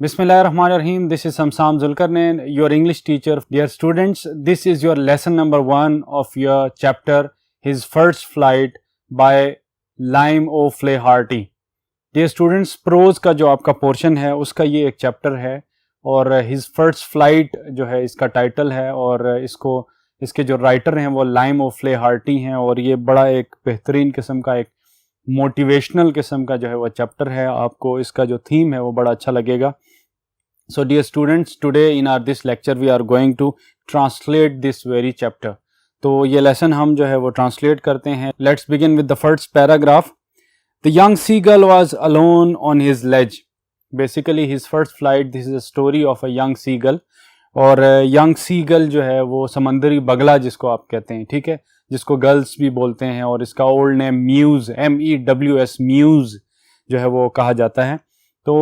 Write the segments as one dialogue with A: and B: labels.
A: Bismillahirrahmanirrahim. This is Samsam Zulkarnain, your English teacher. Dear students, this is your lesson number 1 of your chapter, His First Flight by Lime O'Flaherty. Dear students, prose का जो आपका portion है उसका ये एक chapter है और His First Flight जो है इसका टाइटल है और इसके जो राइटर हैं वो लाइम ओफ्लेहार्टी हैं और ये बड़ा एक बेहतरीन किस्म का एक मोटिवेशनल किस्म का जो है वो चैप्टर है। आपको इसका जो थीम है वो बड़ा अच्छा लगेगा। So dear students, today in our this lecture we are going to translate this very chapter. तो ये लेसन हम जो है वो ट्रांसलेट करते हैं। Let's begin with the first paragraph. The young seagull was alone on his ledge. Basically his first flight, this is a story of a young seagull. और young seagull जो है वो समंदरी बगला जिसको आप कहते हैं, ठीक है, जिसको गर्ल्स भी बोलते हैं और इसका old name muse, MEWS, muse जो है वो कहा जाता है। तो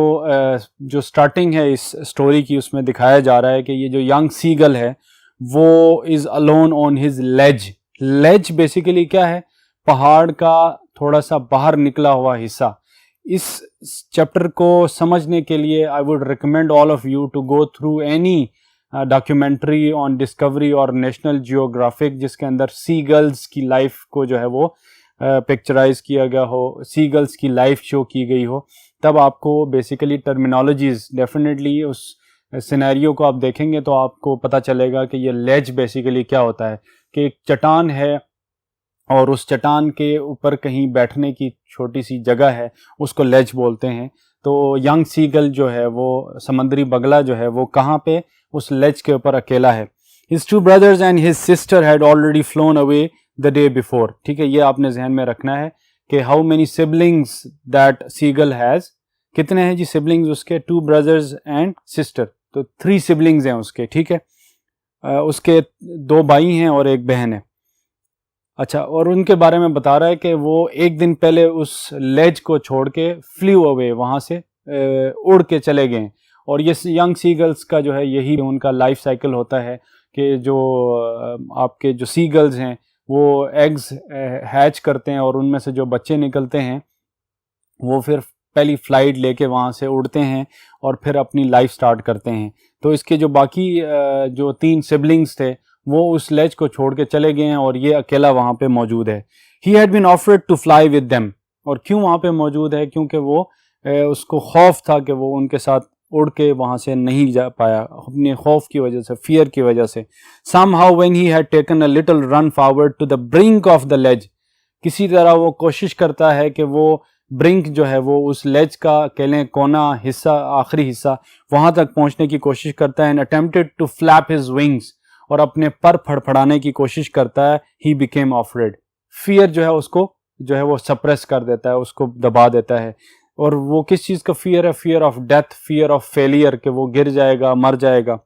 A: जो स्टार्टिंग है इस स्टोरी की उसमें दिखाया जा रहा है कि ये जो यंग सीगल है वो is alone on his ledge. Ledge basically क्या है? पहाड़ का थोड़ा सा बाहर निकला हुआ हिस्सा। इस चैप्टर को समझने के लिए I would recommend all of you to go through any documentary on Discovery और नेशनल जियोग्राफिक जिसके अंदर सी गर्ल्स की लाइफ को जो है वो पिक्चराइज किया गया हो, सी गर्ल्स की लाइफ शो की गई हो, तब आपको बेसिकली टर्मिनोलॉजीज डेफिनेटली उस सिनेरियो को आप देखेंगे तो आपको पता चलेगा कि ये लेज बेसिकली क्या होता है कि एक चट्टान है और उस चट्टान के ऊपर कहीं बैठने की छोटी सी जगह है, उसको लेज बोलते हैं। तो यंग सीगल जो है वो समंदरी बगला जो है वो कहाँ पे? उस लेज के ऊपर अकेला है। His two brothers and his sister had already flown away the day before। ठीक है, ये आपने जहन में रखना है कि how many siblings that seagull has। कितने हैं जी siblings उसके? 2 brothers and sister, तो 3 siblings हैं उसके, ठीक है। उसके 2 भाई हैं और 1 बहन है। अच्छा, और उनके बारे में बता रहा है कि वो एक दिन पहले उस लेज को छोड़ के फ्लू अवे, वहाँ से उड़ के चले गए। और ये यंग सीगल्स का जो है यही उनका लाइफ साइकिल होता है कि जो आपके जो सीगल्स हैं वो एग्स हैच करते हैं और उनमें से जो बच्चे निकलते हैं वो फिर पहली फ़्लाइट लेके वहाँ से उड़ते हैं और फिर अपनी लाइफ स्टार्ट करते हैं। तो इसके जो बाकी जो 3 सिबलिंग्स थे वो उस लेज को छोड़ के चले गए हैं और ये अकेला वहाँ पे मौजूद है। He had been offered to fly with them. और क्यों वहाँ पे मौजूद है? क्योंकि वो उसको खौफ था कि वो उनके साथ उड़ के वहाँ से नहीं जा पाया, अपने खौफ की वजह से, फियर की वजह से। Somehow when he had taken a little run forward to the brink of the ledge, किसी तरह वो कोशिश करता है कि वो ब्रिंक जो है वो उस लेज का कह लें कोना हिस्सा, आखिरी हिस्सा, वहाँ तक पहुँचने की कोशिश करता है। and attempted to flap his wings, और अपने पर फड़फड़ाने की कोशिश करता है। he became afraid, फियर जो है उसको जो है वो सप्रेस कर देता है, उसको दबा देता है। और वो किस चीज़ का फियर है? Fear of death, fear of failure, कि वो गिर जाएगा, मर जाएगा।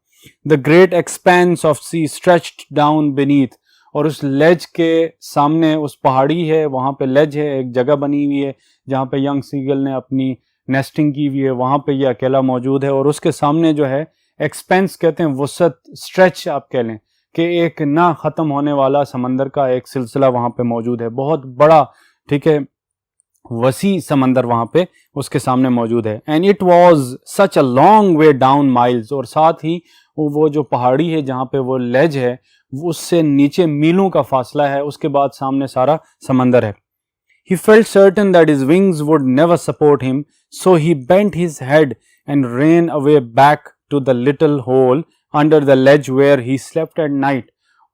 A: The great expanse of sea stretched down beneath, और उस लेज के सामने उस पहाड़ी है, वहाँ पे लेज है, एक जगह बनी हुई है जहाँ पे यंग सीगल ने अपनी नेस्टिंग की हुई है, वहाँ पे ये अकेला मौजूद है। और उसके सामने जो है एक्सपेंस कहते हैं वसत, स्ट्रेच आप कह लें कि एक ना ख़त्म होने वाला समंदर का एक सिलसिला वहाँ पे मौजूद है, बहुत बड़ा, ठीक है, वसी समंदर वहाँ पे उसके सामने मौजूद है। And it was such a long way down miles, और साथ ही वो जो पहाड़ी है जहाँ पे वो लेज है उससे नीचे मीलों का फासला है, उसके बाद सामने सारा समंदर है। He felt certain that his wings would never support him, so he bent his head and ran away back to the little hole under the ledge where he slept at night।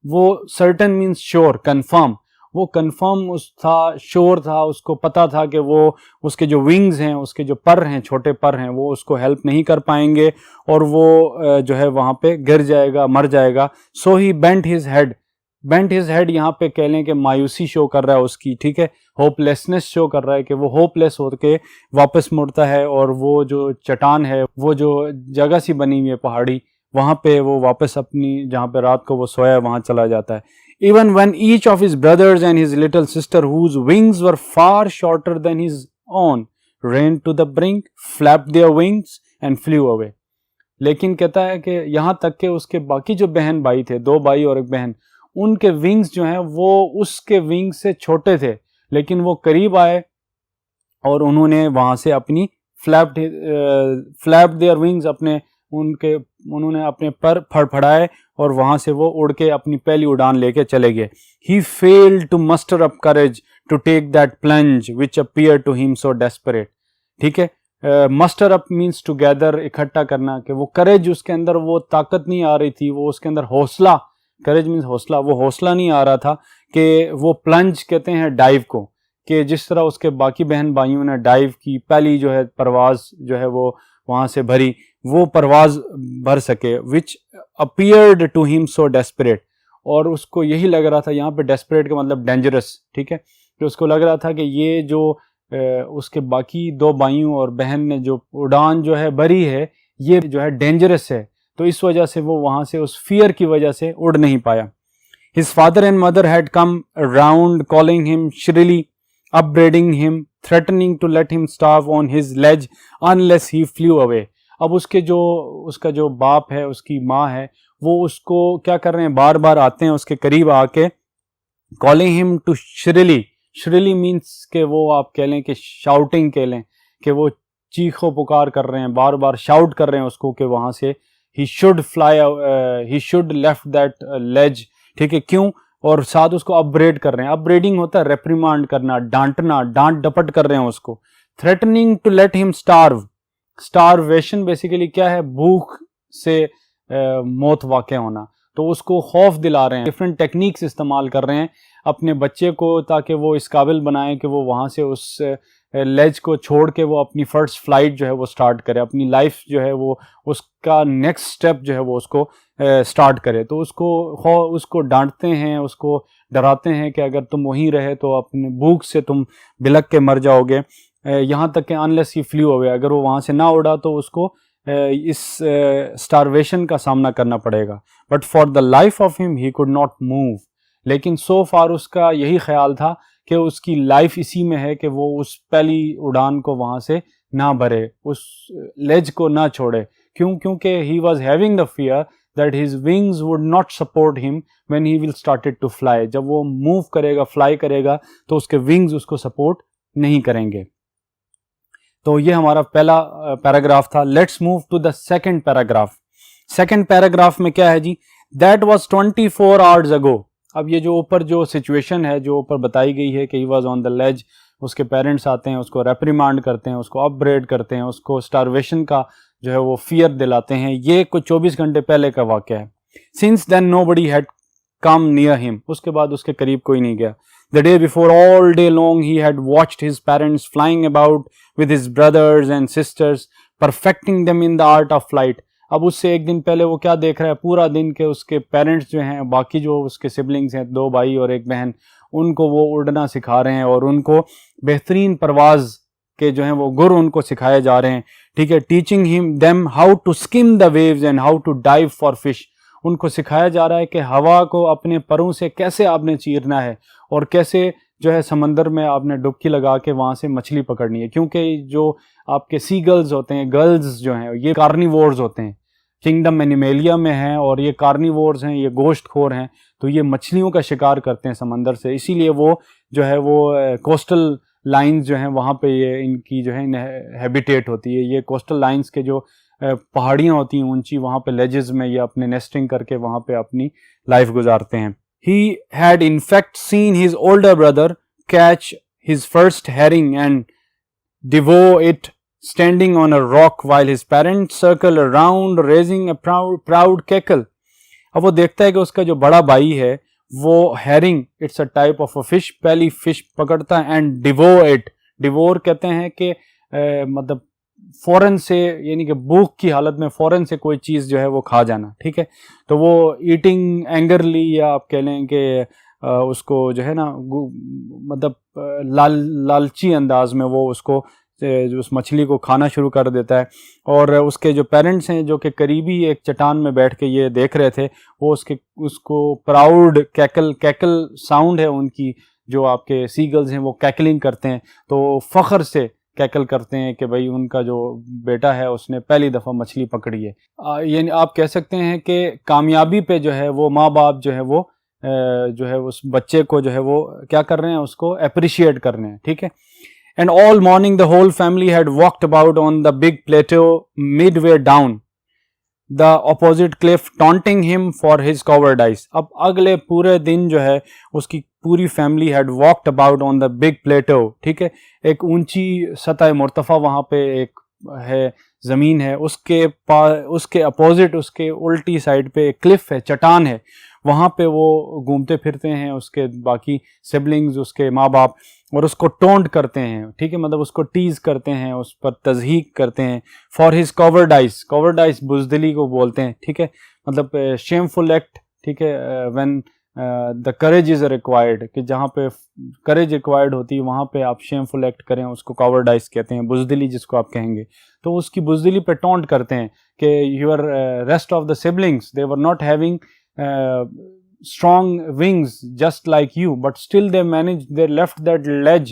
A: वो certain means sure, confirm, वो confirm उस था, sure था, उसको पता था कि वो उसके जो विंग्स हैं, उसके जो पर हैं, छोटे पर हैं, वो उसको हेल्प नहीं कर पाएंगे और वो जो है वहाँ पे गिर जाएगा, मर जाएगा। So he bent his head. Bent his head यहाँ पे कह लें कि मायूसी शो कर रहा है उसकी, ठीक है, होपलेसनेस शो कर रहा है कि वो होपलेस होकर वापस मुड़ता है और वो जो चट्टान है, वो जो जगह सी बनी हुई है पहाड़ी, वहाँ पे वो वापस अपनी जहाँ पे रात को वो सोया है वहाँ चला जाता है। Even when each of his brothers and his little sister, whose wings were far shorter than his own, ran to the brink, flapped their wings and flew away। लेकिन कहता है कि यहाँ तक के उसके बाकी जो बहन भाई थे, 2 भाई और 1 बहन, उनके विंग्स जो हैं वो उसके विंग्स से छोटे थे, लेकिन वो करीब आए और उन्होंने वहाँ से अपनी फ्लैप देयर विंग्स, उन्होंने अपने पर फड़फड़ाए और वहां से वो उड़ के अपनी पहली उड़ान लेके चले गए. He failed to muster up courage to take that plunge which appear to him so desperate. ठीक है, मस्टर अप मीन्स टुगेदर, इकट्ठा करना, कि वो करेज उसके अंदर वो ताकत नहीं आ रही थी, वो उसके अंदर हौसला, करेज मीन्स हौसला, वो हौसला नहीं आ रहा था कि वो प्लंज कहते हैं डाइव को, कि जिस तरह उसके बाकी बहन भाइयों ने डाइव की, पहली जो है परवाज जो है वो वहां से भरी, वो परवाज भर सके. Which appeared to him so desperate, और उसको यही लग रहा था, यहाँ पे डेस्परेट का मतलब डेंजरस. ठीक है, कि उसको लग रहा था कि ये जो उसके बाकी दो भाइयों और बहन ने जो उड़ान जो है भरी है, ये जो है डेंजरस है. तो इस वजह से वो वहां से उस फियर की वजह से उड़ नहीं पाया. His father and mother had come around, calling him shrilly, upbraiding him, threatening to let him starve on his ledge unless he flew away. अब उसका जो बाप है, उसकी माँ है, वो उसको क्या कर रहे हैं, बार बार आते हैं उसके करीब आके, calling him to shrilly. shrilly means के वो आप कह लें कि शाउटिंग कह लें, कि वो चीखो पुकार कर रहे हैं, बार बार शाउट कर रहे हैं उसको कि वहां से he should fly, he should left that ledge. ठीक है, क्यों, और साथ उसको अपब्रेड कर रहे हैं. अपब्रेडिंग होता है रेप्रिमांड करना, डांटना, डांट डपट कर रहे हैं उसको. Threatening to let him starve. Starvation basically क्या है, भूख से मौत वाक़ होना. तो उसको खौफ दिला रहे हैं, डिफरेंट टेक्निक्स इस्तेमाल कर रहे हैं अपने बच्चे को, ताकि वो इस काबिल बनाएं कि वो वहाँ से उस लेज को छोड़ के वो अपनी फर्स्ट फ्लाइट जो है वो स्टार्ट करे, अपनी लाइफ जो है वो उसका नेक्स्ट स्टेप जो है वो उसको स्टार्ट करे. तो उसको डांटते हैं, उसको डराते हैं कि अगर तुम वहीं रहे तो अपने भूख से तुम बिलक के मर जाओगे. यहाँ तक कि अनलेस ही फ्लू अवे, अगर वो वहाँ से ना उड़ा तो उसको इस स्टारवेशन का सामना करना पड़ेगा. But for the life of him he could not move. लेकिन सो फार उसका यही ख्याल था कि उसकी लाइफ इसी में है कि वो उस पहली उड़ान को वहाँ से ना भरे, उस लेज को ना छोड़े. क्योंकि he was having the fear that his wings would not support him when he will started to fly. जब वो मूव करेगा, फ्लाई करेगा, तो उसके विंग्स उसको सपोर्ट नहीं करेंगे. तो ये हमारा पहला पैराग्राफ था. Let's move to the second paragraph. Second paragraph में क्या है जी, दैट वाज 24 आवर्स अगो. अब ये जो ऊपर जो सिचुएशन है, जो ऊपर बताई गई है कि he was on the ledge, उसके पेरेंट्स आते हैं, उसको रेप्रिमांड करते हैं, उसको अपग्रेड करते हैं, उसको स्टारवेशन का जो है वो फियर दिलाते हैं, ये कुछ 24 घंटे पहले का वाक़या है. Since then nobody had come near him, उसके बाद उसके करीब कोई नहीं गया. The day before all day long he had watched his parents flying about with his brothers and sisters, perfecting them in the art of flight. अब उससे एक दिन पहले वो क्या देख रहा है, पूरा दिन के उसके पेरेंट्स जो हैं, बाकी जो उसके सिबलिंग्स हैं, 2 भाई और 1 बहन, उनको वो उड़ना सिखा रहे हैं और उनको बेहतरीन परवाज़ के जो हैं वो गुर उनको सिखाए जा रहे हैं. ठीक है, teaching him them how to skim the waves and how to dive for fish. उनको सिखाया जा रहा है कि हवा को अपने परों से कैसे आपने चीरना है और कैसे जो है समंदर में आपने डुबकी लगा के वहाँ से मछली पकड़नी है. क्योंकि जो आपके सी गर्ल्स होते हैं, गर्ल्स जो हैं, ये कार्निवोर्स होते हैं, किंगडम एनिमेलिया में हैं, और ये कार्निवोर्स हैं, ये गोश्तखोर हैं. तो ये मछलियों का शिकार करते हैं समंदर से, इसीलिए वो जो है वो कोस्टल लाइंस जो हैं वहाँ पे ये इनकी जो है हैबिटेट होती है. ये कोस्टल लाइंस के जो पहाड़ियाँ होती हैं ऊंची, वहाँ पे लेजेस में ये अपने नेस्टिंग करके वहाँ पे अपनी लाइफ गुजारते हैं. He had in fact seen his older brother catch his first herring and devour it standing on a rock while his parents circled around raising a proud cackle. अब वो देखता है कि उसका जो बड़ा भाई है वो herring, it's a type of a fish, पहली fish पकड़ता है and devour it. devour कहते हैं कि मतलब फौरन से, यानी कि भूख की हालत में फौरन से कोई चीज़ जो है वो खा जाना. ठीक है, तो वो ईटिंग एंगरली, या आप कह लें कि उसको जो है ना मतलब लालची अंदाज में वो उसको उस मछली को खाना शुरू कर देता है. और उसके जो पेरेंट्स हैं, जो कि करीबी एक चट्टान में बैठ के ये देख रहे थे, वो उसको प्राउड कैकल साउंड है उनकी, जो आपके सीगल्स हैं वो कैकलिंग करते हैं, तो फ़ख्र से कैकल करते हैं कि भाई उनका जो बेटा है उसने पहली दफ़ा मछली पकड़ी है. यानी आप कह सकते हैं कि कामयाबी पे जो है वो माँ बाप जो है वो जो है उस बच्चे को जो है वो क्या कर रहे हैं, उसको अप्रिशिएट कर रहे हैं. ठीक है, And all morning the whole family had walked about on the big plateau midway down the opposite cliff, taunting him for his cowardice. अब अगले पूरे दिन जो है उसकी पूरी family had walked about on the big plateau, ठीक है, एक ऊंची सतह मुर्तफा वहाँ पे एक है, ज़मीन है, उसके अपोजिट, उसके उल्टी साइड पे एक क्लिफ है, चट्टान है, वहाँ पे वो घूमते फिरते हैं, उसके बाकी सिबलिंग्स, उसके माँ बाप, और उसको टोंट करते हैं, ठीक है, मतलब उसको टीज करते हैं, उस पर तज़हीक करते हैं, फॉर हिज कॉवर्डाइस, कॉवर्डाइस बुज़दिली को बोलते हैं, ठीक है, मतलब शेमफुल एक्ट, ठीक है, when the courage is required, कि जहाँ पे करेज रिक्वायर्ड होती है वहाँ पे आप शेमफुल एक्ट करें, उसको कॉवर्डाइस कहते हैं, बुज़दिली जिसको आप कहेंगे। तो उसकी बुज़दिली पे टोंट करते हैं कि your rest of the siblings they were not having strong wings just like you, but still they managed, they left that ledge,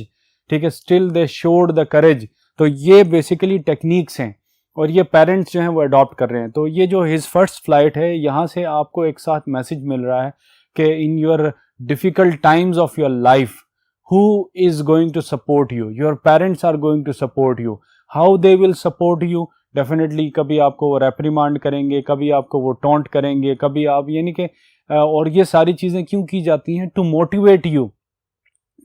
A: ठीक है, still they showed the courage। तो ये बेसिकली टेक्निक्स हैं और ये पेरेंट्स जो हैं वो अडॉप्ट कर रहे हैं। तो ये जो हिज फर्स्ट फ्लाइट है, यहाँ से आपको एक साथ मैसेज मिल रहा है कि in your difficult times of your life who is going to support you, your parents are going to support you, how they will support you, definitely कभी आपको वो रेप्रीमांड करेंगे, कभी आपको वो टॉन्ट करेंगे, कभी आप, यानी कि और ये सारी चीज़ें क्यों की जाती हैं, टू मोटिवेट यू,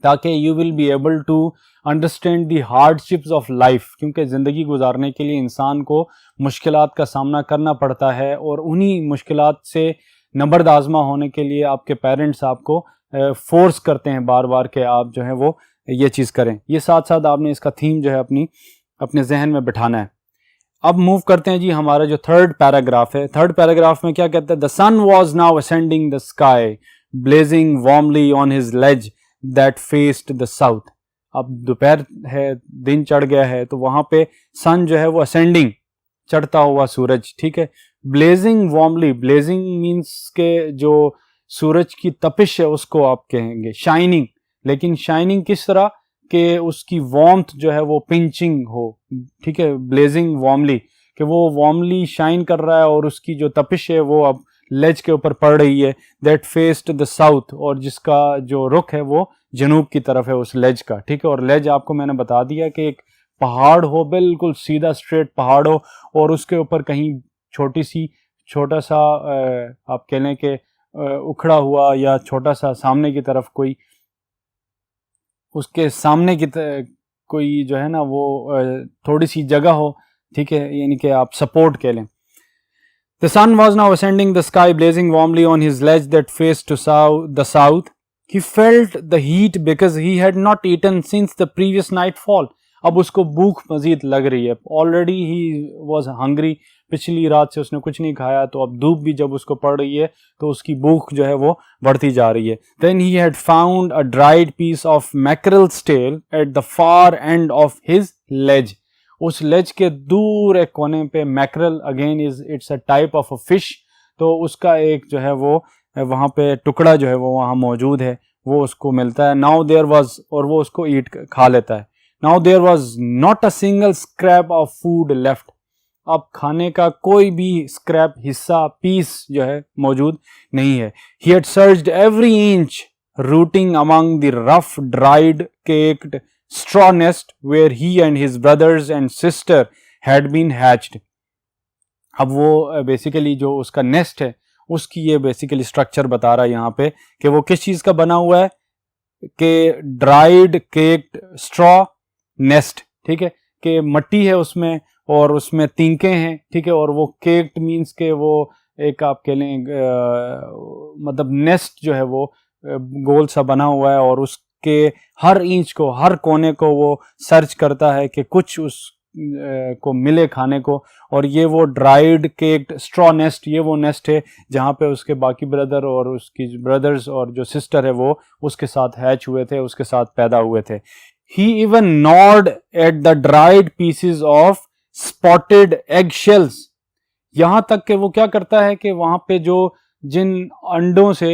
A: ताकि you will be able to understand the hardships of life, क्योंकि ज़िंदगी गुजारने के लिए इंसान को मुश्किलात का सामना करना पड़ता है, और उन्हीं मुश्किलात से नबर्द आज़मा होने के लिए आपके पेरेंट्स आपको फोर्स करते हैं बार बार कि आप जो है वो ये चीज़ करें। ये साथ साथ आपने इसका थीम जो है अपने जहन में बिठाना है। अब मूव करते हैं जी, हमारा जो थर्ड पैराग्राफ है। थर्ड पैराग्राफ में क्या कहता है, the sun was now ascending the sky blazing warmly on his ledge that faced the south. अब दोपहर है, दिन चढ़ गया है, तो वहाँ पे सन जो है वो असेंडिंग, चढ़ता हुआ सूरज, ठीक है, ब्लेजिंग वार्मली, ब्लेजिंग मीन्स के जो सूरज की तपिश है उसको आप कहेंगे शाइनिंग, लेकिन शाइनिंग किस तरह कि उसकी वार्मथ जो है वो पिंचिंग हो, ठीक है, ब्लेजिंग वार्मली, कि वो वार्मली शाइन कर रहा है और उसकी जो तपिश है वो अब लेज के ऊपर पड़ रही है, दैट फेस्ड द साउथ, और जिसका जो रुख है वो जनूब की तरफ है उस लेज का, ठीक है। और लेज आपको मैंने बता दिया कि एक पहाड़ हो, बिल्कुल सीधा स्ट्रेट पहाड़ हो, और उसके ऊपर कहीं छोटा सा आप कह लें कि उखड़ा हुआ या छोटा सा सामने की तरफ कोई, उसके सामने की कोई जो है ना वो थोड़ी सी जगह हो, ठीक है, यानी कि आप सपोर्ट कह लें। The sun was now ascending the sky, blazing warmly on his ledge that faced to the south. He felt the heat because he had not eaten since the previous nightfall. अब उसको भूख मजीद लग रही है, already he was hungry, पिछली रात से उसने कुछ नहीं खाया, तो अब धूप भी जब उसको पड़ रही है तो उसकी भूख जो है वो बढ़ती जा रही है। Then he had found a dried piece of mackerel's tail at the far end of his ledge. उस लेज के दूर एक कोने पे mackerel, again it's a type of a fish, तो उसका एक जो है वो वहाँ पे टुकड़ा जो है वो वहाँ मौजूद है, वो उसको मिलता है। नाउ देयर वाज, और वो उसको खा लेता है। Now there was not a single scrap of food left, अब खाने का कोई भी स्क्रैप, हिस्सा, पीस जो है मौजूद नहीं है। He had searched every inch routing among the rough dried caked straw nest where he and his brothers and sister had been hatched. अब वो बेसिकली जो उसका नेस्ट है उसकी ये बेसिकली स्ट्रक्चर बता रहा है यहाँ पे कि वो किस चीज़ का बना हुआ है, कि ड्राइड केक्ड स्ट्रॉ नेस्ट, ठीक है, कि मट्टी है उसमें और उसमें तीनके हैं, ठीक है, और वो केक्ड मीन्स के वो एक आप कह लें मतलब नेस्ट जो है वो गोल सा बना हुआ है, और उस के हर इंच को, हर कोने को वो सर्च करता है कि कुछ उस को मिले खाने को। और ये वो ड्राइड केक्ड स्ट्रॉ नेस्ट, ये वो नेस्ट है जहाँ पे उसके बाकी ब्रदर और उसकी ब्रदर्स और जो सिस्टर है वो उसके साथ हैच हुए थे, उसके साथ पैदा हुए थे। He even nod at the dried pieces of spotted egg shells, यहाँ तक कि वो क्या करता है कि वहाँ पे जो जिन अंडों से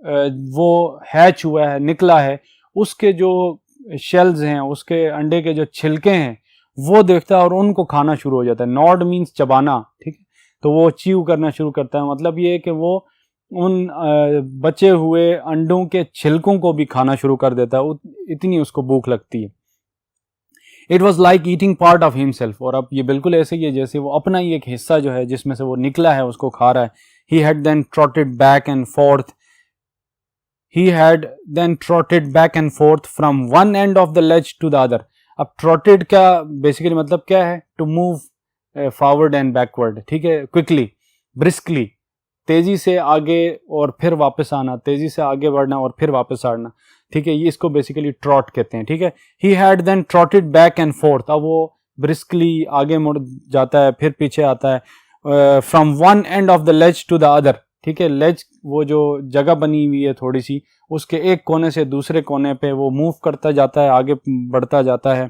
A: वो हैच हुआ है, निकला है, उसके जो शेल्स हैं, उसके अंडे के जो छिलके हैं वो देखता है और उनको खाना शुरू हो जाता है। नॉड मीन्स चबाना, ठीक है, तो वो च्यू करना शुरू करता है, मतलब ये कि वो उन बचे हुए अंडों के छिलकों को भी खाना शुरू कर देता है, इतनी उसको भूख लगती है। It was like eating part of himself, और अब ये बिल्कुल ऐसे ही है जैसे वो अपना ही एक हिस्सा जो है जिसमें से वो निकला है उसको खा रहा है. He had then trotted back and forth, he had then trotted back and forth from one end of the ledge to the other. अब trotted का बेसिकली मतलब क्या है? to move forward and backward, ठीक है, quickly, briskly, तेजी से आगे और फिर वापस आना, तेजी से आगे बढ़ना और फिर वापस आना, ठीक है, ये इसको बेसिकली ट्रॉट कहते हैं, ठीक है. he had then trotted back and forth, अब वो briskly आगे मुड़ जाता है फिर पीछे आता है, from one end of the ledge to the other, ठीक है. लेज वो जो जगह बनी हुई है थोड़ी सी, उसके एक कोने से दूसरे कोने पे वो मूव करता जाता है, आगे बढ़ता जाता है.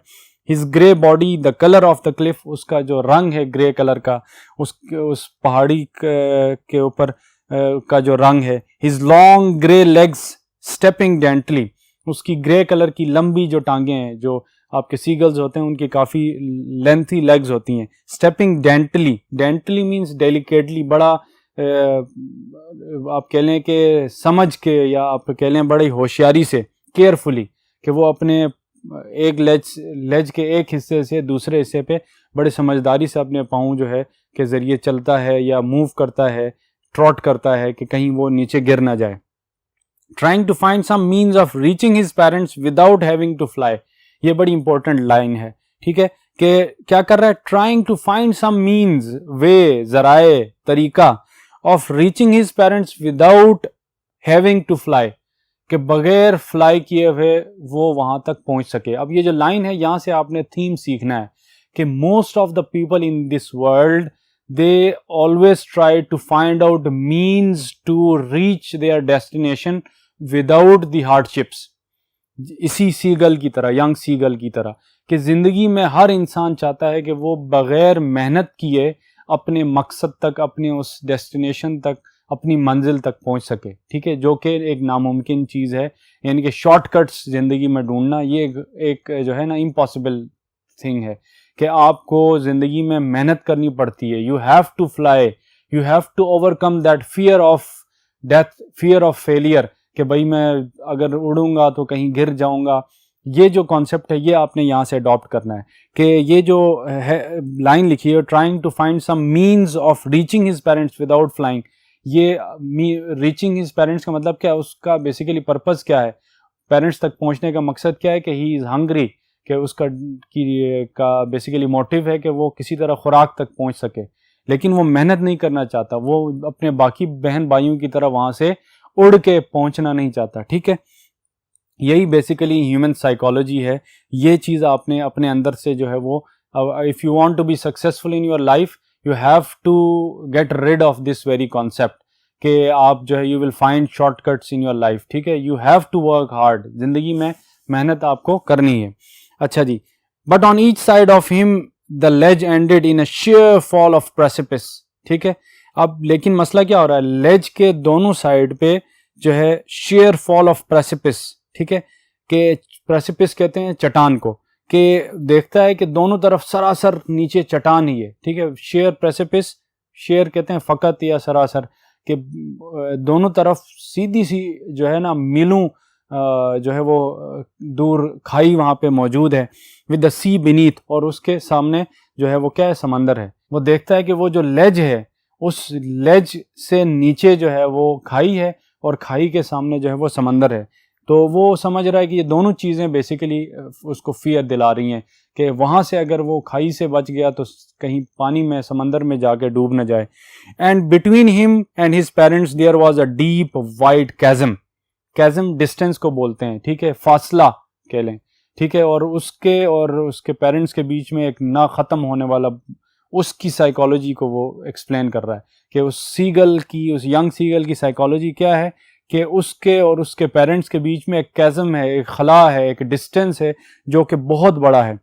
A: His grey body the colour of the Cliff, उसका जो रंग है ग्रे कलर का, उस पहाड़ी के ऊपर का जो रंग है. His long grey legs stepping gently, उसकी ग्रे कलर की लंबी जो टांगे हैं, जो आपके सीगल्स होते हैं उनकी काफ़ी लेंथी लेग्स होती हैं. स्टेपिंग डेंटली, डेंटली मीन्स डेलिकेटली, बड़ा आप कह लें कि समझ के, या आप कह लें बड़ी होशियारी से, केयरफुली, कि वो अपने एक लेज के एक हिस्से से दूसरे हिस्से पे बड़ी समझदारी से अपने पाँव जो है के ज़रिए चलता है या मूव करता है, ट्रॉट करता है कि कहीं वो नीचे गिर ना जाए. Trying to find some means of reaching his parents without having to fly, ये बड़ी इंपॉर्टेंट लाइन है, ठीक है, कि क्या कर रहा है? Trying to find some means, way, ज़राए, तरीका of reaching his parents without having to fly, कि बगैर फ्लाई किए हुए वो वहां तक पहुंच सके. अब ये जो लाइन है, यहां से आपने थीम सीखना है कि most of the people in this world they always try to find out means to reach their destination without the hardships. इसी सीगल की तरह, यंग सीगल की तरह, कि जिंदगी में हर इंसान चाहता है कि वो बगैर मेहनत किए अपने मकसद तक, अपने उस डेस्टिनेशन तक, अपनी मंजिल तक पहुंच सके, ठीक है, जो कि एक नामुमकिन चीज़ है. यानी कि शॉर्टकट्स ज़िंदगी में ढूंढना, ये एक जो है ना इम्पॉसिबल थिंग है, कि आपको ज़िंदगी में मेहनत करनी पड़ती है. You have to fly, you have to overcome that fear of death, fear of failure, कि भाई मैं अगर उड़ूंगा तो कहीं गिर जाऊंगा. ये जो कॉन्सेप्ट है ये आपने यहाँ से अडॉप्ट करना है, कि ये जो है लाइन लिखी है, trying to find some means of reaching his parents without flying, ये रीचिंग हिज पेरेंट्स का मतलब क्या है? उसका बेसिकली पर्पस क्या है? पेरेंट्स तक पहुँचने का मकसद क्या है? कि ही इज़ हंग्री, कि उसका का बेसिकली मोटिव है कि वो किसी तरह खुराक तक पहुँच सके, लेकिन वो मेहनत नहीं करना चाहता, वो अपने बाकी बहन भाइयों की तरह वहाँ से उड़ के पहुँचना नहीं चाहता, ठीक है. यही बेसिकली ह्यूमन साइकोलॉजी है. ये चीज़ आपने अपने अंदर से जो है वो, if you want to be successful in your life, you have to get rid of this very concept, कि आप जो है you will find shortcuts in your life, ठीक है. You have to work hard, ज़िंदगी में मेहनत आपको करनी है. अच्छा जी, but on each side of him the ledge ended in a sheer fall of precipice, ठीक है. अब लेकिन मसला क्या हो रहा है? लेज के दोनों साइड पे जो है शेयर फॉल ऑफ प्रेसिपिस, ठीक है, कि प्रेसिपिस कहते हैं चट्टान को, कि देखता है कि दोनों तरफ सरासर नीचे चट्टान ही है, ठीक है. शेयर प्रेसिपिस, शेयर कहते हैं फ़कत या सरासर, कि दोनों तरफ सीधी सी जो है ना मीलों जो है वो दूर खाई वहाँ पे मौजूद है. विद द सी बीनीथ, और उसके सामने जो है वो क्या है? समंदर है. वो देखता है कि वो जो लेज है, उस लेज से नीचे जो है वो खाई है, और खाई के सामने जो है वो समंदर है. तो वो समझ रहा है कि ये दोनों चीज़ें बेसिकली उसको फियर दिला रही हैं, कि वहाँ से अगर वो खाई से बच गया तो कहीं पानी में, समंदर में जाके डूब न जाए. And between him and his parents there was a deep wide chasm, chasm distance को बोलते हैं, ठीक है, फासला कह लें, ठीक है. और उसके पेरेंट्स के बीच में एक ना ख़त्म होने वाला, उसकी साइकोलॉजी को वो एक्सप्लेन कर रहा है, कि उस यंग सीगल की साइकोलॉजी क्या है, कि उसके और उसके पेरेंट्स के बीच में एक कैज़म है, एक खला है, एक डिस्टेंस है जो कि बहुत बड़ा है.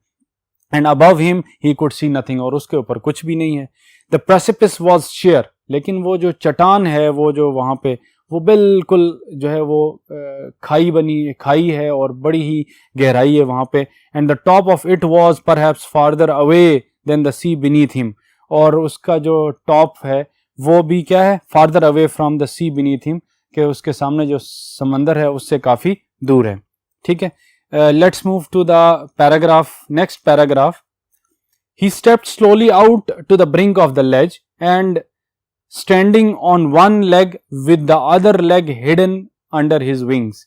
A: And above him he could see nothing, और उसके ऊपर कुछ भी नहीं है. द प्रेसिपिस वॉज शेयर, लेकिन वो जो चट्टान है, वो जो वहाँ पे, वो बिल्कुल जो है वो खाई है और बड़ी ही गहराई है वहाँ पे. And the top of it was perhaps farther away than the sea beneath him, और उसका जो टॉप है वो भी क्या है? Farther away from the sea beneath him, कि उसके सामने जो समंदर है उससे काफ़ी दूर है, ठीक है. Let's move to the paragraph, next paragraph. He stepped slowly out to the brink of the ledge and standing on one leg with the other leg hidden under his wings,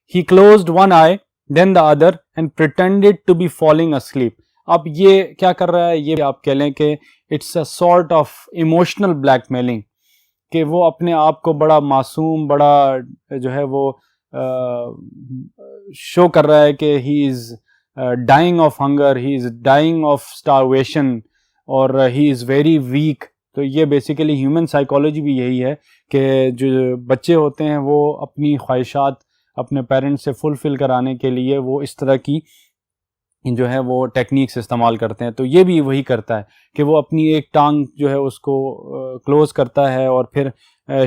A: he closed one eye, then the other and pretended to be falling asleep. अब ये क्या कर रहा है, ये आप कह लें कि it's a sort of emotional blackmailing, कि वो अपने आप को बड़ा मासूम, बड़ा जो है वो शो कर रहा है कि he is dying of hunger, he is dying of starvation और ही इज़ वेरी वीक. तो ये बेसिकली ह्यूमन साइकोलॉजी भी यही है कि जो बच्चे होते हैं वो अपनी ख्वाहिशात अपने पेरेंट्स से फुलफ़िल कराने के लिए वो इस तरह की जो है वो टेक्निक्स इस्तेमाल करते हैं. तो ये भी वही करता है कि वो अपनी एक टांग जो है उसको क्लोज़ करता है और फिर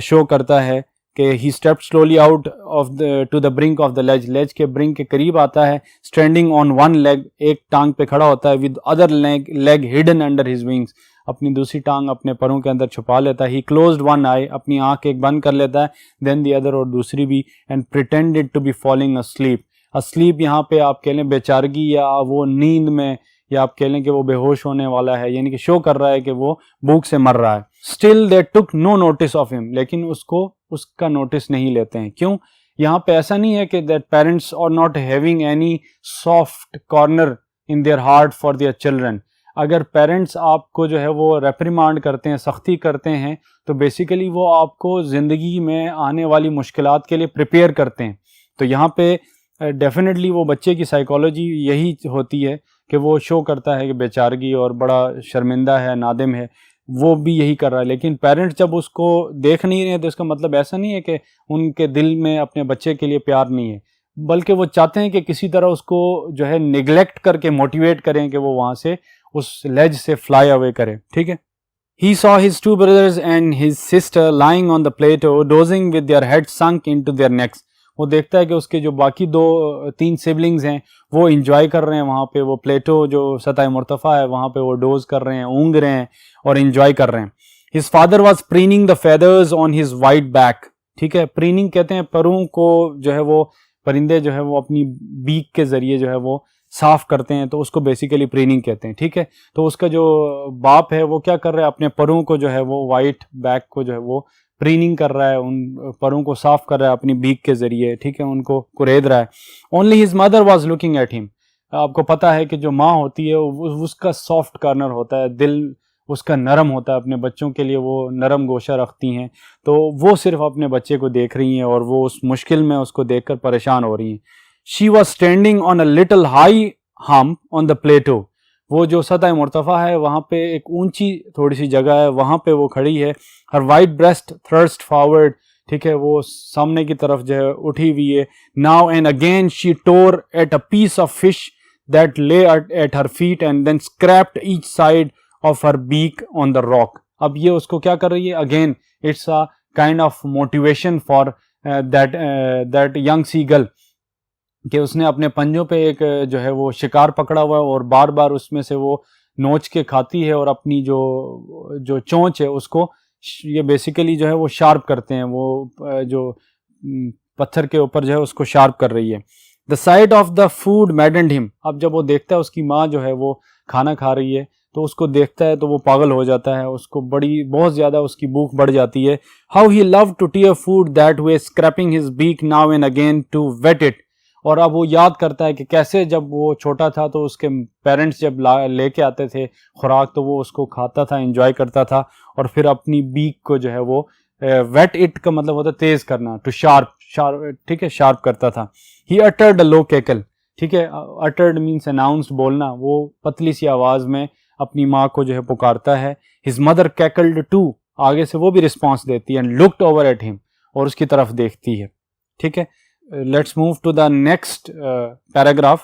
A: शो करता है कि he stepped slowly out of the to the brink of the ledge, ledge के ब्रिंक के करीब आता है, स्टैंडिंग ऑन वन लेग, एक टांग पे खड़ा होता है, with other leg hidden under his wings, अपनी दूसरी टांग अपने परों के अंदर छुपा लेता है. ही क्लोज्ड वन आई, अपनी आंख एक बंद कर लेता है, देन दी अदर, और दूसरी भी, and pretended to be falling asleep. Asleep यहाँ पे आप कह लें बेचारगी या वो नींद में, या आप कह लें कि वो बेहोश होने वाला है, यानी कि शो कर रहा है कि वो भूख से मर रहा है. Still they took no notice of him, लेकिन उसका नोटिस नहीं लेते हैं. क्यों? यहाँ पे ऐसा नहीं है कि that parents are not having any soft corner in their heart for their children. अगर पेरेंट्स आपको जो है वो रेप्रिमांड करते हैं, सख्ती करते हैं, तो बेसिकली वो आपको ज़िंदगी में आने वाली मुश्किलात के लिए प्रिपेयर करते हैं. तो यहाँ पे डेफिनेटली वो बच्चे की साइकोलॉजी यही होती है कि वो शो करता है कि बेचारगी और बड़ा शर्मिंदा है, नादिम है, वो भी यही कर रहा है. लेकिन पेरेंट्स जब उसको देख नहीं रहे हैं तो इसका मतलब ऐसा नहीं है कि उनके दिल में अपने बच्चे के लिए प्यार नहीं है, बल्कि वो चाहते हैं कि किसी तरह उसको जो है निगलेक्ट करके मोटिवेट करें कि वो वहाँ से उस लेज से फ्लाई अवे करे. ठीक है. He saw his two brothers and his sister lying on the plateau, dozing with their heads sunk into their necks. वो देखता है कि उसके जो बाकी तीन सिबलिंग्स हैं वो इंजॉय कर रहे हैं वहाँ पे, वो प्लेटो जो सतह मुर्तफ़ा है वहाँ पे वो डोज कर रहे हैं, ऊँग रहे हैं और इंजॉय कर रहे हैं. His father was preening the feathers on his white back. ठीक है. प्रीनिंग कहते हैं परों को जो है वो परिंदे जो है वो अपनी बीक के ज़रिए जो है वो साफ करते हैं, तो उसको बेसिकली प्रीनिंग कहते हैं. ठीक है. तो उसका जो बाप है वो क्या कर रहा है, अपने परों को जो है वो वाइट बैक को जो है वो प्रीनिंग कर रहा है, उन परों को साफ कर रहा है अपनी बीक के ज़रिए. ठीक है. उनको कुरेद रहा है. Only his mother was looking at him. आपको पता है कि जो माँ होती है उसका सॉफ्ट कॉर्नर होता है, दिल उसका नरम होता है, अपने बच्चों के लिए वो नरम गोशा रखती हैं. तो वो सिर्फ अपने बच्चे को देख रही हैं और वो उस मुश्किल में उसको देखकर परेशान हो रही हैं. She was standing on a little high hump on the plateau. वो जो सतह मुर्तफ़ा है वहाँ पे एक ऊंची थोड़ी सी जगह है, वहाँ पे वो खड़ी है. Her white breast thrust forward. ठीक है. वो सामने की तरफ जो है उठी हुई है. Now and again she tore at a piece of fish that lay at her feet and then scraped each side of her beak on the rock. अब ये उसको क्या कर रही है? Again it's a kind of motivation for that young seagull, कि उसने अपने पंजों पे एक जो है वो शिकार पकड़ा हुआ है और बार बार उसमें से वो नोच के खाती है और अपनी जो चोंच है उसको ये बेसिकली जो है वो शार्प करते हैं, वो जो पत्थर के ऊपर जो है उसको शार्प कर रही है. The site of the food मैडेंड him. अब जब वो देखता है उसकी माँ जो है वो खाना खा रही है तो उसको देखता है तो वो पागल हो जाता है, उसको बहुत ज़्यादा उसकी भूख बढ़ जाती है. How he love to tear food that way, scraping his beak now and again to wet it. और अब वो याद करता है कि कैसे जब वो छोटा था तो उसके पेरेंट्स जब लेके आते थे खुराक तो वो उसको खाता था, एंजॉय करता था, और फिर अपनी बीक को जो है वो वेट इट का मतलब होता है तेज़ करना, टू शार्प. ठीक है. शार्प करता था. ही अटर्ड अ लो कैकल. ठीक है. अटर्ड मीन्स अनाउंस्ड, बोलना. वो पतली सी आवाज़ में अपनी माँ को जो है पुकारता है. His mother cackled to. आगे से वो भी रिस्पॉन्स देती है. And looked over at him. और उसकी तरफ देखती है. ठीक है. Let's move to the next paragraph.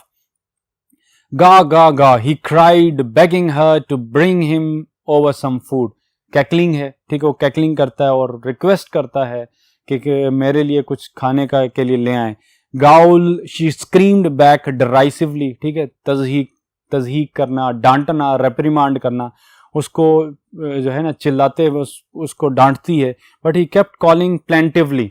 A: Ga ga ga, he cried, begging her to bring him over some food. कैकलिंग है. ठीक है. वो कैकलिंग करता है और रिक्वेस्ट करता है कि मेरे लिए कुछ खाने के लिए ले आए. Growl, she screamed back derisively. ठीक है. तज़हीक करना, डांटना, रेप्रिमांड करना, उसको जो है ना चिल्लाते हुए उसको डांटती है. But he kept calling plaintively.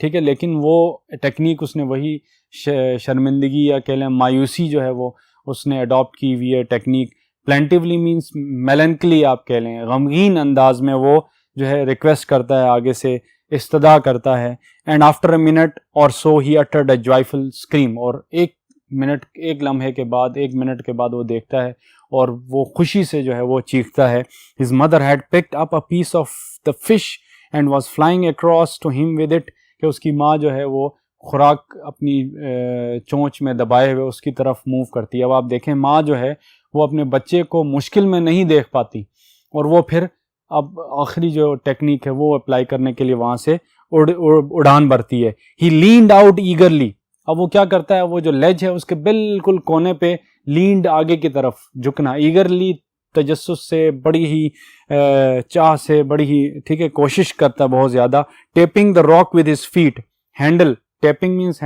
A: ठीक है, लेकिन वो टेक्निक उसने वही शर्मिंदगी या कह लें मायूसी जो है वो उसने अडॉप्ट की हुई है टेक्निक। प्लेंटिवली मीन्स मेलनकली आप कह लें, गमगीन अंदाज में वो जो है रिक्वेस्ट करता है, आगे से इस्तदा करता है। एंड आफ्टर अ मिनट और so he uttered a joyful scream, और एक लम्हे के बाद, 1 मिनट के बाद वो देखता है और वो खुशी से जो है वो चीखता है। His mother had picked up a piece of the fish and was flying across to him with it, कि उसकी माँ जो है वो खुराक अपनी चोंच में दबाए हुए उसकी तरफ मूव करती है। अब आप देखें, माँ जो है वो अपने बच्चे को मुश्किल में नहीं देख पाती, और वो फिर अब आखिरी जो टेक्निक है वो अप्लाई करने के लिए वहाँ से उड़ान भरती है। ही लीन्ड आउट ईगरली, अब वो क्या करता है, वो जो लेज है उसके बिल्कुल कोने पे लीन्ड आगे की तरफ झुकना, ईगरली तजस्सुस से, बड़ी ही चाह से, बड़ी ही ठीक है कोशिश करता है बहुत ज़्यादा। Tapping the rock with his feet, handle, tapping means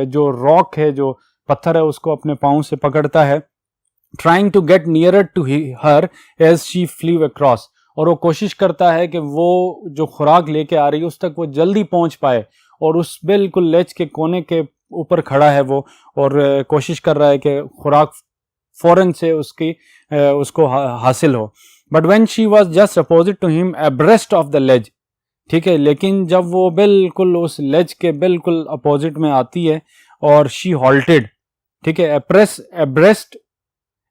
A: जो रॉक है, जो पत्थर है, उसको अपने पाँव से पकड़ता है। Trying to get nearer to her as she flew across, और वो कोशिश करता है कि वो जो खुराक लेके आ रही है उस तक वो जल्दी पहुंच पाए, और उस बिल्कुल लेज के कोने के ऊपर खड़ा है वो, और कोशिश कर रहा है कि खुराक फौरन से उसको हासिल हो। But when she was just opposite to him abreast of the ledge, ठीक है, लेकिन जब वो बिल्कुल उस लेज के बिल्कुल अपोजिट में आती है और शी हॉल्टेड, ठीक है,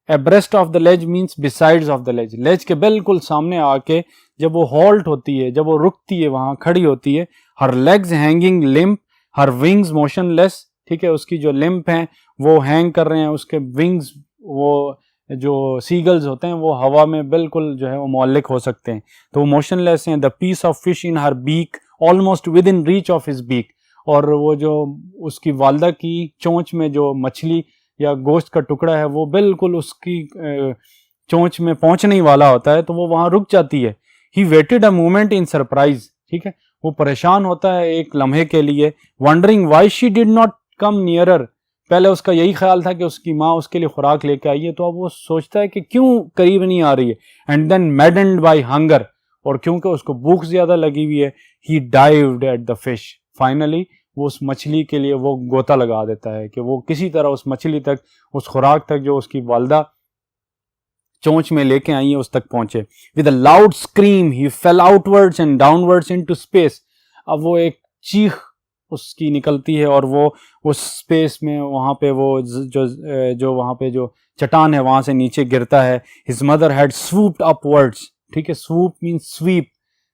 A: abreast of the ledge means besides of the ledge, ledge के बिल्कुल सामने आके जब वो हॉल्ट होती है, जब वो रुकती है, वहां खड़ी होती है। हर लेग्स हैंगिंग लिम्प, हर विंग्स मोशनलेस, ठीक है, उसकी जो लिम्प हैं वो हैंग कर रहे हैं, उसके विंग्स, वो जो सीगल्स होते हैं वो हवा में बिल्कुल जो है वो मौलिक हो सकते हैं, तो वो मोशनलेस हैं। The piece of fish in her beak almost within reach of his beak, और वो जो उसकी वालदा की चोंच में जो मछली या गोश्त का टुकड़ा है वो बिल्कुल उसकी चोंच में पहुंचने ही वाला होता है, तो वो वहां रुक जाती है। He waited a moment in surprise, ठीक है, वो परेशान होता है एक लम्हे के लिए। Wondering why she did not come nearer, पहले उसका यही ख्याल था कि उसकी माँ उसके लिए खुराक लेके आई है, तो अब वो सोचता है कि क्यों करीब नहीं आ रही है। And then maddened by hunger, और क्योंकि उसको भूख ज्यादा लगी हुई है, he dived at the fish, finally वो उस मछली के लिए वो गोता लगा देता है कि वो किसी तरह उस मछली तक, उस खुराक तक जो उसकी वालदा चोंच में लेके आई है उस तक पहुंचे। With a loud scream he fail outwards and downwards into space, अब वो एक चीख उसकी निकलती है और वो उस स्पेस में वहां पे वो जो वहां पे जो चट्टान है वहां से नीचे गिरता है। हिज मदर हैड स्वूप्ड अपवर्ड्स, ठीक है, स्वूप मीन्स स्वीप,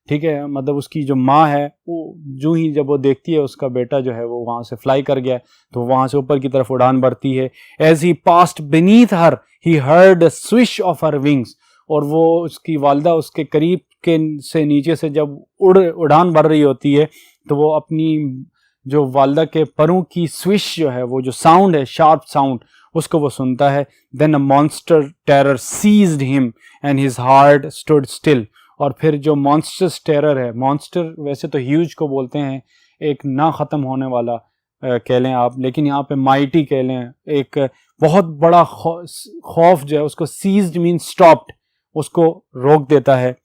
A: ठीक है, मतलब उसकी जो माँ है वो जो ही जब वो देखती है उसका बेटा जो है वो वहां से फ्लाई कर गया, तो वहां से ऊपर की तरफ उड़ान भरती है। As he passed beneath her he heard the swish of her wings, और वो उसकी वालदा उसके करीब के से नीचे से जब उड़ान भर रही होती है, तो वो अपनी जो वालदा के परों की स्विश जो है, वो जो साउंड है, शार्प साउंड, उसको वो सुनता है। Then a monster terror seized him and his heart stood still, और फिर जो मॉन्स्टर्स टेरर है, मॉन्स्टर वैसे तो ह्यूज को बोलते हैं, एक ना ख़त्म होने वाला कह लें आप, लेकिन यहाँ पे माइटी कह लें, एक बहुत बड़ा खौफ जो है उसको सीज्ड मीन स्टॉप्ड, उसको रोक देता है,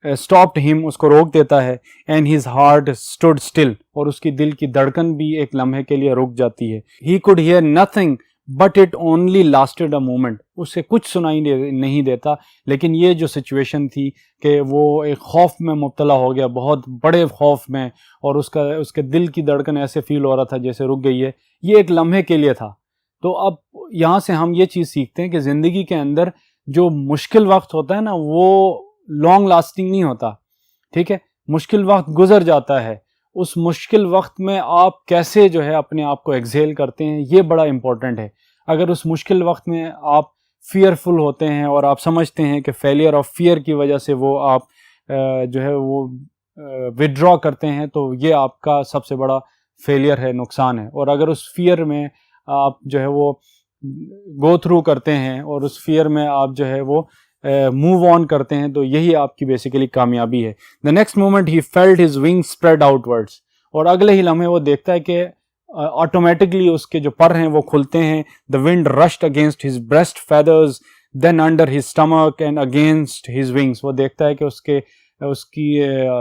A: स्टॉप्ड हिम, उसको रोक देता है। And his heart stood still, और उसकी दिल की धड़कन भी एक लम्हे के लिए रुक जाती है। He could hear nothing but it only lasted a moment, उसे कुछ सुनाई नहीं देता, लेकिन ये जो सिचुएशन थी कि वो एक खौफ में मुब्तला हो गया, बहुत बड़े खौफ में, और उसके दिल की धड़कन ऐसे फील हो रहा था जैसे रुक गई है, ये एक लम्हे के लिए था। तो अब यहाँ से हम ये चीज़ सीखते हैं कि ज़िंदगी के अंदर जो मुश्किल वक्त होता है ना, वो लॉन्ग लास्टिंग नहीं होता, ठीक है, मुश्किल वक्त गुजर जाता है। उस मुश्किल वक्त में आप कैसे जो है अपने आप को एक्सेल करते हैं, ये बड़ा इंपॉर्टेंट है। अगर उस मुश्किल वक्त में आप फियरफुल होते हैं और आप समझते हैं कि फेलियर ऑफ फियर की वजह से वो आप जो है वो विड्रॉ करते हैं, तो ये आपका सबसे बड़ा फेलियर है, नुकसान है। और अगर उस फियर में आप जो है वो गो थ्रू करते हैं और उस फियर में आप जो है वो मूव ऑन करते हैं, तो यही आपकी बेसिकली कामयाबी है। The next moment he felt his wings spread outwards, और अगले ही लम्हे वो देखता है कि ऑटोमेटिकली उसके जो पर हैं वो खुलते हैं। The wind rushed against his breast feathers, then under his stomach and against his wings, वो देखता है कि उसके उसकी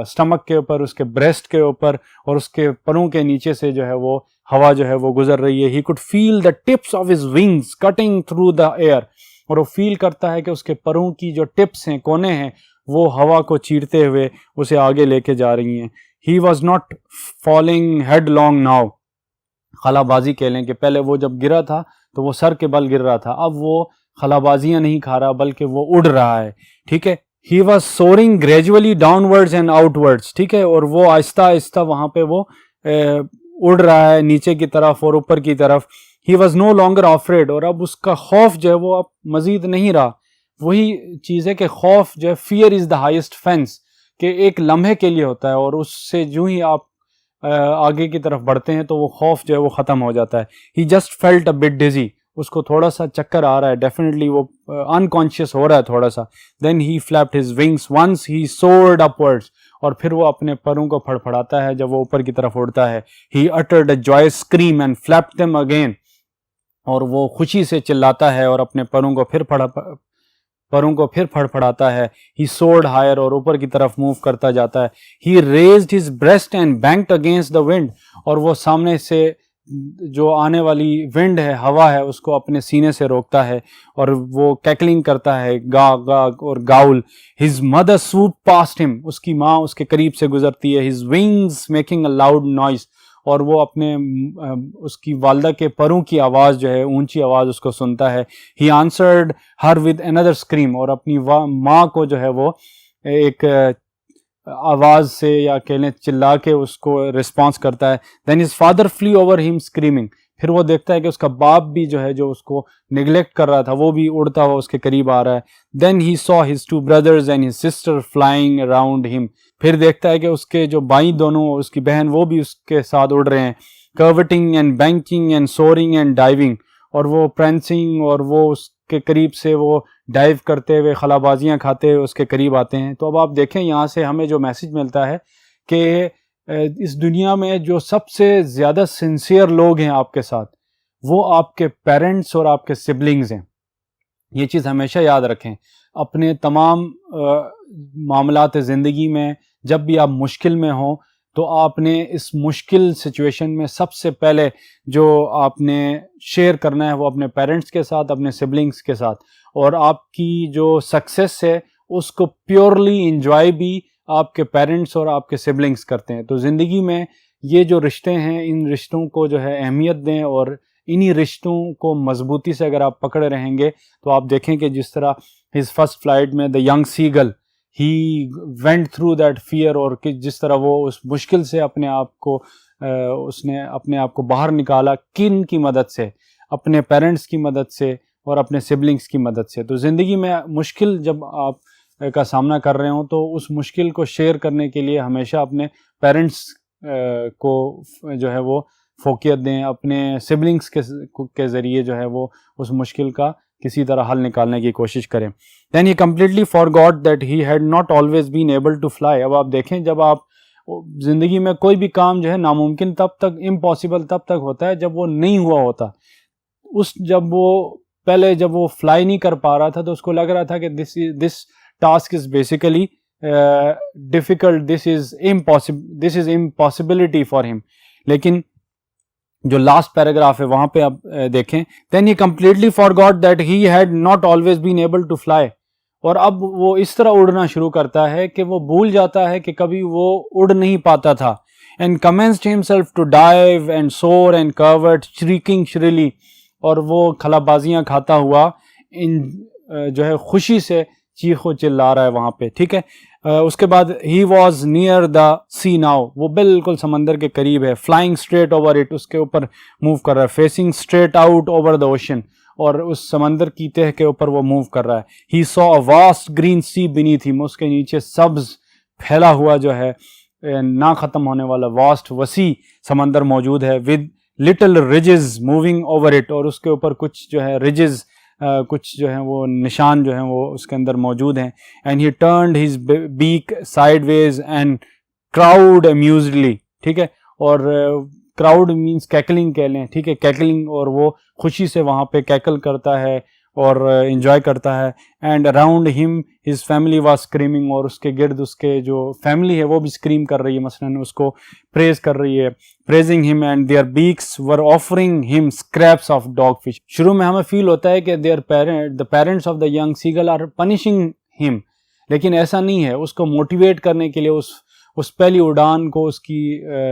A: स्टमक के ऊपर, उसके ब्रेस्ट के ऊपर और उसके परों के नीचे से जो है वो हवा जो है वो गुजर रही है. He could feel the tips of his wings cutting through the air. और वो फील करता है कि उसके परों की जो टिप्स हैं, कोने हैं, वो हवा को चीरते हुए उसे आगे लेके जा रही हैं. He was not falling headlong now. खलाबाजी कह लें कि पहले वो जब गिरा था तो वो सर के बल गिर रहा था, अब वो खलाबाजियां नहीं खा रहा बल्कि वो उड़ रहा है. ठीक है. He was soaring gradually downwards and outwards. ठीक है. और वो आहिस्ता आहिस्ता वहां पे वो उड़ रहा है नीचे की तरफ और ऊपर की तरफ. He was no longer afraid. और अब उसका खौफ जो है वो अब मजीद नहीं रहा. वही चीज़ है कि खौफ जो है, fear is the highest fence, कि एक लम्हे के लिए होता है और उससे जो ही आप आगे की तरफ बढ़ते हैं तो वो खौफ जो है वो ख़त्म हो जाता है. ही जस्ट फेल्ट अ बिट डिजी. उसको थोड़ा सा चक्कर आ रहा है, डेफिनेटली वो अनकॉन्शियस हो रहा है थोड़ा सा. Then he flapped his wings once he soared upwards. और फिर वो अपने परों को फड़फड़ाता है जब वो ऊपर की तरफ उड़ता है. He uttered a joyous scream and flapped them again. और वो खुशी से चिल्लाता है और अपने परों को फिर फड़फड़ाता है. He soared higher. और ऊपर की तरफ मूव करता जाता है. He raised his breast and banked against the wind. और वो सामने से जो आने वाली विंड है, हवा है, उसको अपने सीने से रोकता है और वो कैकलिंग करता है, गा गा और growl. His mother swoop past him. उसकी माँ उसके करीब से गुजरती है. His wings making a loud noise. और वो अपने उसकी वालदा के परों की आवाज़ जो है, ऊंची आवाज़ उसको सुनता है. He answered her with another scream. और अपनी माँ को जो है वो एक आवाज़ से या कह लें चिल्ला के उसको रिस्पॉन्स करता है. Then his father flew over him screaming. फिर वो देखता है कि उसका बाप भी जो है, जो उसको निगलेक्ट कर रहा था, वो भी उड़ता हुआ उसके करीब आ रहा है. Then he saw his two brothers and his sister flying around him. फिर देखता है कि उसके जो भाई दोनों, उसकी बहन, वो भी उसके साथ उड़ रहे हैं. Curveting and banking and soaring and diving. और वो प्रेंसिंग और वो उसके करीब से वो डाइव करते हुए, खलाबाजियाँ खाते हुए उसके करीब आते हैं. तो अब आप देखें यहाँ से हमें जो मैसेज मिलता है कि इस दुनिया में जो सबसे ज़्यादा सिंसियर लोग हैं आपके साथ, वो आपके पेरेंट्स और आपके सिबलिंग्स हैं. ये चीज़ हमेशा याद रखें. अपने तमाम मामलात ज़िंदगी में जब भी आप मुश्किल में हों तो आपने इस मुश्किल सिचुएशन में सबसे पहले जो आपने शेयर करना है वो अपने पेरेंट्स के साथ, अपने सिबलिंग्स के साथ. और आपकी जो सक्सेस है उसको प्योरली इंजॉय भी आपके पेरेंट्स और आपके सिबलिंग्स करते हैं. तो ज़िंदगी में ये जो रिश्ते हैं, इन रिश्तों को जो है अहमियत दें और इन्हीं रिश्तों को मजबूती से अगर आप पकड़े रहेंगे तो आप देखें कि जिस तरह हिज फर्स्ट फ्लाइट में the young seagull, he went through that fear. और कि जिस तरह वो उस मुश्किल से अपने आप को उसने अपने आप को बाहर निकाला. किन की मदद से? अपने पेरेंट्स की मदद से और अपने सिबलिंग्स की मदद से. तो ज़िंदगी में मुश्किल जब आप का सामना कर रहे हो तो उस मुश्किल को शेयर करने के लिए हमेशा अपने पेरेंट्स को जो है वो फोकियत दें. अपने सिबलिंग्स के ज़रिए जो है वो उस मुश्किल का किसी तरह हल निकालने की कोशिश करें. Then he completely forgot that he had not always been able to fly. अब आप देखें, जब आप ज़िंदगी में कोई भी काम जो है नामुमकिन तब तक, इम्पॉसिबल तब तक होता है जब वो नहीं हुआ होता. जब वो फ्लाई नहीं कर पा रहा था तो उसको लग रहा था कि this task is basically difficult, this is impossibility for him. लेकिन जो लास्ट पैराग्राफ है वहां पे आप देखें, then he completely forgot that he had not always been able to fly. और अब वो इस तरह उड़ना शुरू करता है कि वो भूल जाता है कि कभी वो उड़ नहीं पाता था. And commenced himself to dive and soar and curvet shrieking shrilly. और वो खलाबाजियां खाता हुआ इन जो है खुशी से चीखो चिल्ला रहा है वहां पे. ठीक है. उसके बाद he was near the sea now. वो बिल्कुल समंदर के करीब है. Flying straight over it. उसके ऊपर मूव कर रहा है. Facing straight out over the ocean. और उस समंदर की तह के ऊपर वो मूव कर रहा है. He saw a vast green sea beneath him. उसके नीचे सब्ज फैला हुआ जो है ना ख़त्म होने वाला वास्ट वसी समंदर मौजूद है. With little ridges moving over it. और उसके ऊपर कुछ जो है रिजेस, कुछ जो है वो निशान जो हैं वो उसके अंदर मौजूद हैं. And he turned his beak sideways and crowed amusedly. ठीक है. और क्राउड मींस कैकलिंग कह लें. ठीक है, कैकलिंग. और वो खुशी से वहाँ पे कैकल करता है और इंजॉय करता है। And around him his family was screaming, और उसके गिर्द उसके जो फैमिली है वो भी स्क्रीम कर रही है, मसलन उसको प्रेज कर रही है, praising him, and their beaks were offering him scraps of dogfish. शुरू में हमें फील होता है कि the parents of the young seagull are punishing him, लेकिन ऐसा नहीं है। उसको मोटिवेट करने के लिए, उस पहली उड़ान को उसकी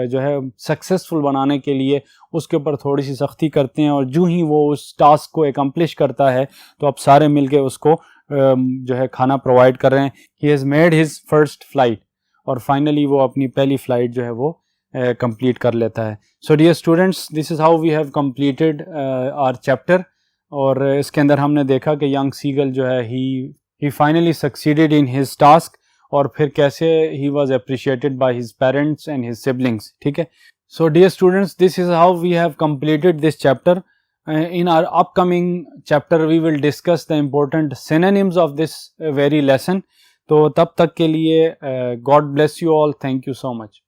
A: जो है सक्सेसफुल बनाने के लिए उसके ऊपर थोड़ी सी सख्ती करते हैं, और जो ही वो उस टास्क को एकम्प्लिश करता है तो अब सारे मिलके उसको जो है खाना प्रोवाइड कर रहे हैं। He has made his first flight, और फाइनली वो अपनी पहली फ़्लाइट जो है वो कंप्लीट कर लेता है। So dear students, this is how we have completed our chapter. और इसके अंदर हमने देखा कि यंग सीगल जो है he finally succeeded in his task, और फिर कैसे he was appreciated by his parents and his siblings. ठीक है। So dear students, this is how we have completed this chapter. In our upcoming chapter we will discuss the important synonyms of this very lesson. तो तब तक के लिए God bless you all. Thank you so much.